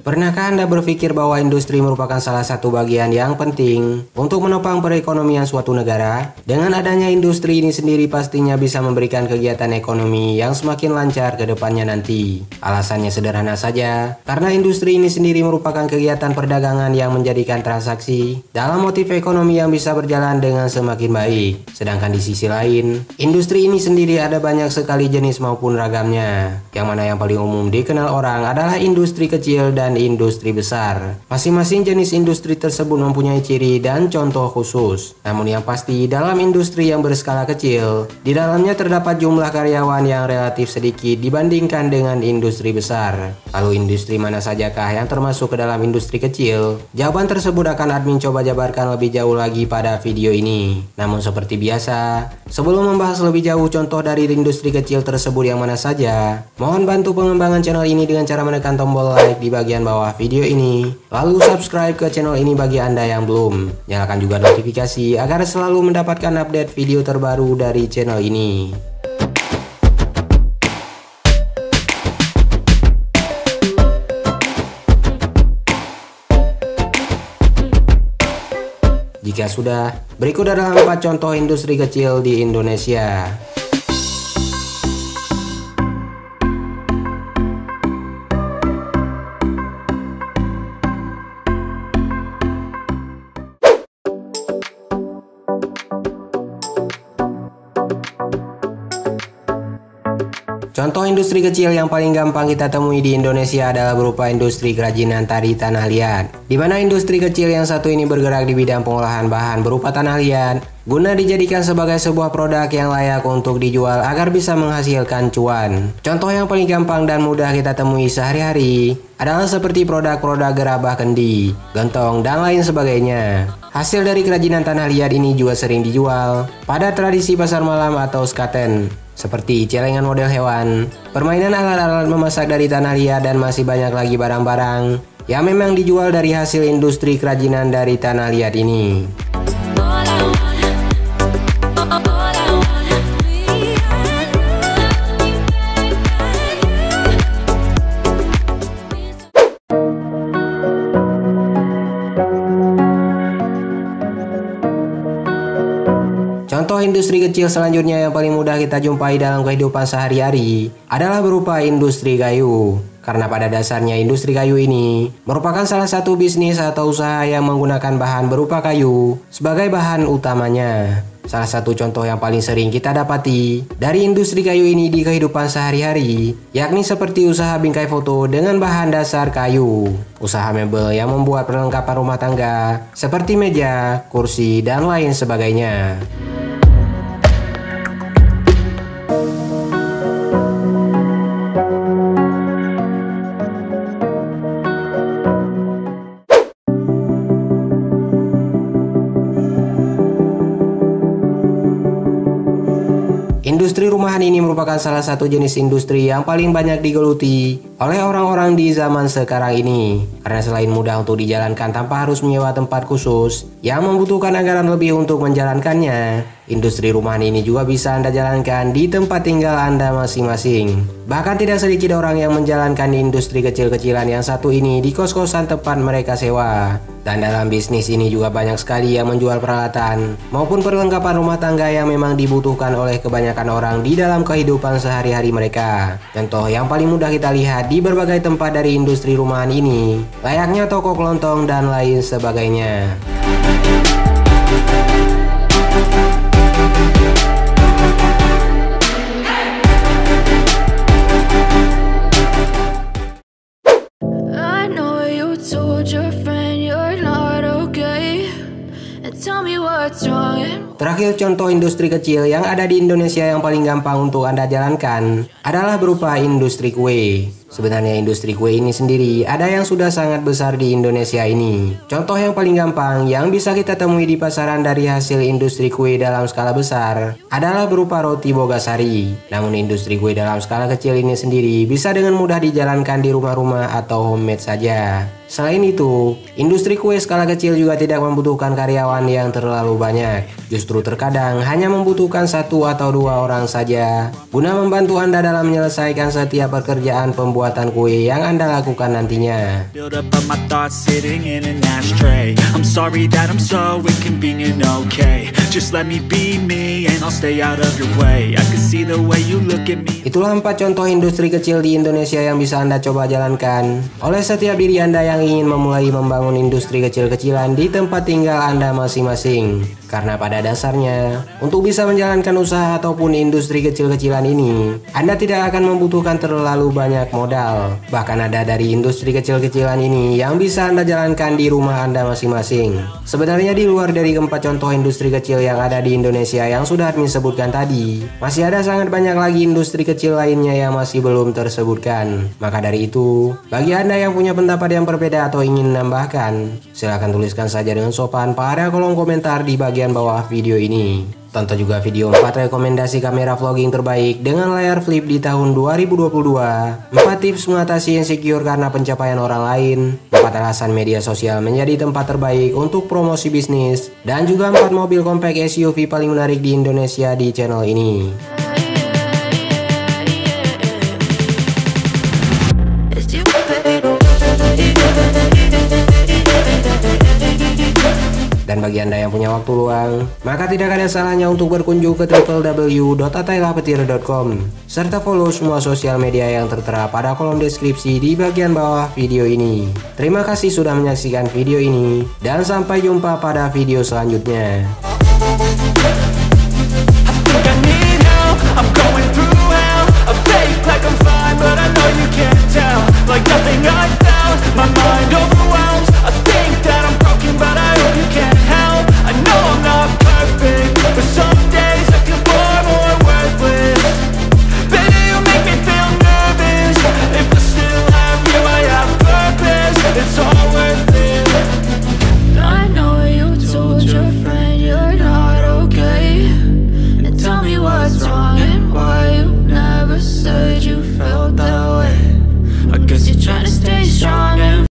Pernahkah Anda berpikir bahwa industri merupakan salah satu bagian yang penting untuk menopang perekonomian suatu negara? Dengan adanya industri ini sendiri pastinya bisa memberikan kegiatan ekonomi yang semakin lancar ke depannya nanti. Alasannya sederhana saja, karena industri ini sendiri merupakan kegiatan perdagangan yang menjadikan transaksi dalam motif ekonomi yang bisa berjalan dengan semakin baik. Sedangkan di sisi lain, industri ini sendiri ada banyak sekali jenis maupun ragamnya, yang mana yang paling umum dikenal orang adalah industri kecil dan industri besar. Masing-masing jenis industri tersebut mempunyai ciri dan contoh khusus. Namun yang pasti dalam industri yang berskala kecil, di dalamnya terdapat jumlah karyawan yang relatif sedikit dibandingkan dengan industri besar. Lalu industri mana sajakah yang termasuk ke dalam industri kecil? Jawaban tersebut akan admin coba jabarkan lebih jauh lagi pada video ini. Namun seperti biasa, sebelum membahas lebih jauh contoh dari industri kecil tersebut yang mana saja, mohon bantu pengembangan channel ini dengan cara menekan tombol like di bagian bawah video ini, lalu subscribe ke channel ini bagi Anda yang belum. Nyalakan juga notifikasi agar selalu mendapatkan update video terbaru dari channel ini. Jika sudah, berikut adalah 4 contoh industri kecil di Indonesia. Contoh industri kecil yang paling gampang kita temui di Indonesia adalah berupa industri kerajinan tari tanah liat, di mana industri kecil yang satu ini bergerak di bidang pengolahan bahan berupa tanah liat guna dijadikan sebagai sebuah produk yang layak untuk dijual agar bisa menghasilkan cuan. Contoh yang paling gampang dan mudah kita temui sehari-hari adalah seperti produk-produk gerabah kendi, gentong, dan lain sebagainya. Hasil dari kerajinan tanah liat ini juga sering dijual pada tradisi pasar malam atau skaten, seperti celengan model hewan, permainan alat-alat memasak dari tanah liat, dan masih banyak lagi barang-barang yang memang dijual dari hasil industri kerajinan dari tanah liat ini. Contoh industri kecil selanjutnya yang paling mudah kita jumpai dalam kehidupan sehari-hari adalah berupa industri kayu. Karena pada dasarnya industri kayu ini merupakan salah satu bisnis atau usaha yang menggunakan bahan berupa kayu sebagai bahan utamanya. Salah satu contoh yang paling sering kita dapati dari industri kayu ini di kehidupan sehari-hari, yakni seperti usaha bingkai foto dengan bahan dasar kayu, usaha mebel yang membuat perlengkapan rumah tangga seperti meja, kursi, dan lain sebagainya. Industri rumahan ini merupakan salah satu jenis industri yang paling banyak digeluti oleh orang-orang di zaman sekarang ini. Karena selain mudah untuk dijalankan tanpa harus menyewa tempat khusus yang membutuhkan anggaran lebih untuk menjalankannya, industri rumahan ini juga bisa Anda jalankan di tempat tinggal Anda masing-masing. Bahkan tidak sedikit orang yang menjalankan industri kecil-kecilan yang satu ini di kos-kosan tempat mereka sewa. Dan dalam bisnis ini juga banyak sekali yang menjual peralatan maupun perlengkapan rumah tangga yang memang dibutuhkan oleh kebanyakan orang di dalam kehidupan sehari-hari mereka. Contoh yang paling mudah kita lihat di berbagai tempat dari industri rumahan ini, layaknya toko kelontong dan lain sebagainya. Terakhir, contoh industri kecil yang ada di Indonesia yang paling gampang untuk Anda jalankan adalah berupa industri kue. Sebenarnya industri kue ini sendiri ada yang sudah sangat besar di Indonesia ini. Contoh yang paling gampang yang bisa kita temui di pasaran dari hasil industri kue dalam skala besar adalah berupa roti Bogasari. Namun industri kue dalam skala kecil ini sendiri bisa dengan mudah dijalankan di rumah-rumah atau homemade saja. Selain itu, industri kue skala kecil juga tidak membutuhkan karyawan yang terlalu banyak. Justru terkadang hanya membutuhkan 1 atau 2 orang saja guna membantu Anda dalam menyelesaikan setiap pekerjaan pembuatan kue yang Anda lakukan nantinya. Itulah 4 contoh industri kecil di Indonesia yang bisa Anda coba jalankan oleh setiap diri Anda yang ingin memulai membangun industri kecil-kecilan di tempat tinggal Anda masing-masing. Karena pada dasarnya, untuk bisa menjalankan usaha ataupun industri kecil-kecilan ini, Anda tidak akan membutuhkan terlalu banyak modal. Bahkan ada dari industri kecil-kecilan ini yang bisa Anda jalankan di rumah Anda masing-masing. Sebenarnya di luar dari keempat contoh industri kecil yang ada di Indonesia yang sudah admin sebutkan tadi, masih ada sangat banyak lagi industri kecil lainnya yang masih belum tersebutkan. Maka dari itu, bagi Anda yang punya pendapat yang berbeda atau ingin menambahkan, silahkan tuliskan saja dengan sopan pada kolom komentar di bagian bawah video ini. Tonton juga video 4 rekomendasi kamera vlogging terbaik dengan layar flip di tahun 2022, 4 tips mengatasi insecure karena pencapaian orang lain, 4 alasan media sosial menjadi tempat terbaik untuk promosi bisnis, dan juga 4 mobil compact SUV paling menarik di Indonesia di channel ini. Dan bagi Anda yang punya waktu luang, maka tidak ada salahnya untuk berkunjung ke www.atailahpetir.com serta follow semua sosial media yang tertera pada kolom deskripsi di bagian bawah video ini. Terima kasih sudah menyaksikan video ini, dan sampai jumpa pada video selanjutnya.